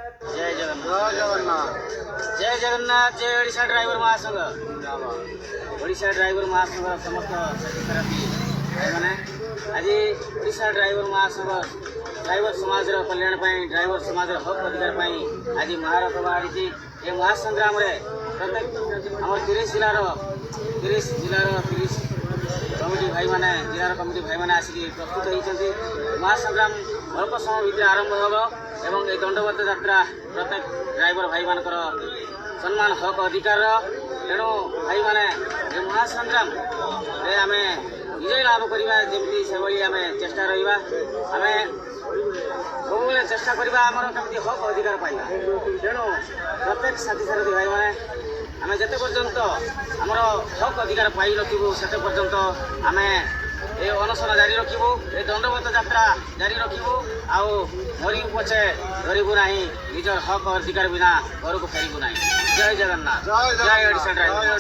जय जगन्नाथ जय जगन्नाथ जय ओडिशा ड्राइवर महासंघ ओडिशा ड्राइवर महासंघ समस्त साथी मैंने आज ओडिशा ड्राइवर महासंघ ड्राइवर समाज कल्याण ड्राइवर समाज हक अधिकार आज महारथ बाहरी ये महासंग्राम प्रत्येक आम 30 जिलार 30 कमिटी भाई मैंने जिलार कमिटी भाई मैंने आसिक प्रस्तुत होती महासंग्राम अल्प समय भितर आरंभ हम एवं ये दंडवत यात्रा प्रत्येक ड्राइवर भाई मान सम्मान हक अधिकार तेणु भाई मैंने ये महासंग्राम आम विजय लाभ करवा जमी से आम चेष्टा रहा आम सब चेष्टा करवा आम कमी हक अधिकार पाइबा तेणु प्रत्येक साथी साथी भाई मैंने आम जिते पर्यंत आमर हक अधिकार पाई रखू से पर्यंत आम ये अनशन जारी रखू ये दंडवत यात्रा जारी रखू आउ मरी पछे डरबू ना निजर हक अधिकार बिना घर को फेरबू ना। जय जगन्नाथ जय ओडिशा ड्राइवर।